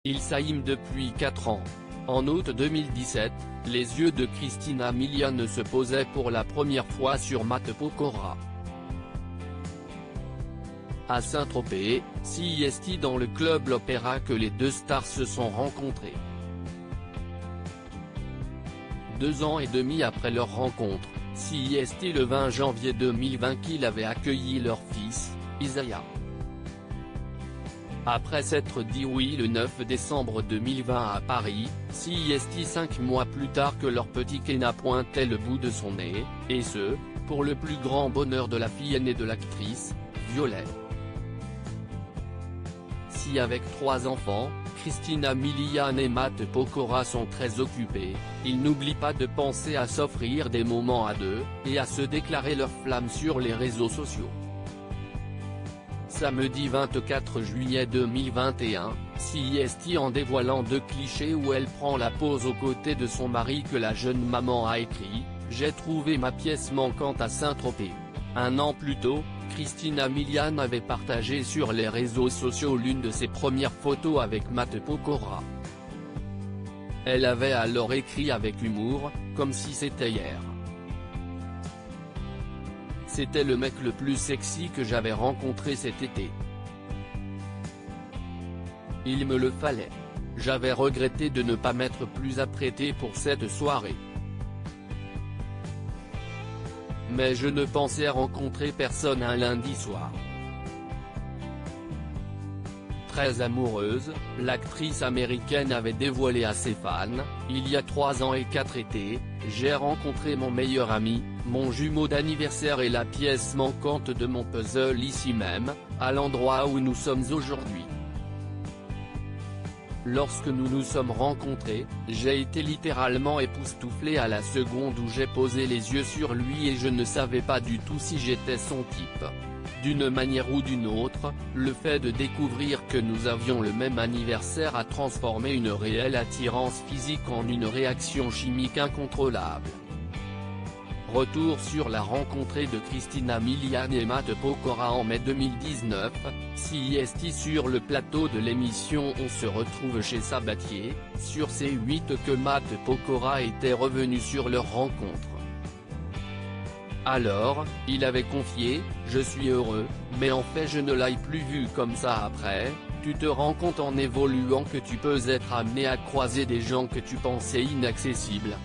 Il s'aime depuis 4 ans. En août 2017, les yeux de Christina Milian se posaient pour la première fois sur Matt Pokora. À Saint-Tropez, CIST dans le club l'Opéra que les deux stars se sont rencontrées. 2 ans et demi après leur rencontre, CIST le 20 janvier 2020 qu'il avait accueilli leur fils, Isaiah. Après s'être dit oui le 9 décembre 2020 à Paris, CIST 5 mois plus tard que leur petit Kenna pointait le bout de son nez, et ce, pour le plus grand bonheur de la fille aînée de l'actrice, Violet. Si avec 3 enfants, Christina Milian et Matt Pokora sont très occupés, ils n'oublient pas de penser à s'offrir des moments à deux, et à se déclarer leur flamme sur les réseaux sociaux. Samedi 24 juillet 2021, CIST en dévoilant 2 clichés où elle prend la pose aux côtés de son mari que la jeune maman a écrit « J'ai trouvé ma pièce manquante à Saint-Tropez ». 1 an plus tôt, Christina Milian avait partagé sur les réseaux sociaux l'une de ses premières photos avec Matt Pokora. Elle avait alors écrit avec humour, comme si c'était hier. C'était le mec le plus sexy que j'avais rencontré cet été. Il me le fallait. J'avais regretté de ne pas m'être plus apprêté pour cette soirée. Mais je ne pensais rencontrer personne un lundi soir. Très amoureuse, l'actrice américaine avait dévoilé à ses fans, il y a 3 ans et 4 étés, j'ai rencontré mon meilleur ami, mon jumeau d'anniversaire et la pièce manquante de mon puzzle ici même, à l'endroit où nous sommes aujourd'hui. Lorsque nous nous sommes rencontrés, j'ai été littéralement époustouflé à la seconde où j'ai posé les yeux sur lui et je ne savais pas du tout si j'étais son type. D'une manière ou d'une autre, le fait de découvrir que nous avions le même anniversaire a transformé une réelle attirance physique en une réaction chimique incontrôlable. Retour sur la rencontre de Christina Milian et Matt Pokora en mai 2019, CIST sur le plateau de l'émission On se retrouve chez Sabatier, sur C8 que Matt Pokora était revenu sur leur rencontre. Alors, il avait confié « Je suis heureux, mais en fait je ne l'ai plus vu comme ça après, tu te rends compte en évoluant que tu peux être amené à croiser des gens que tu pensais inaccessibles ».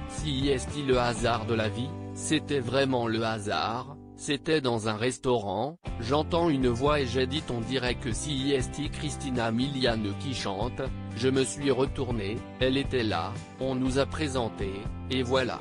CIST le hasard de la vie, c'était vraiment le hasard, c'était dans un restaurant, j'entends une voix et j'ai dit on dirait que CIST Christina Milian qui chante, je me suis retourné, elle était là, on nous a présenté, et voilà.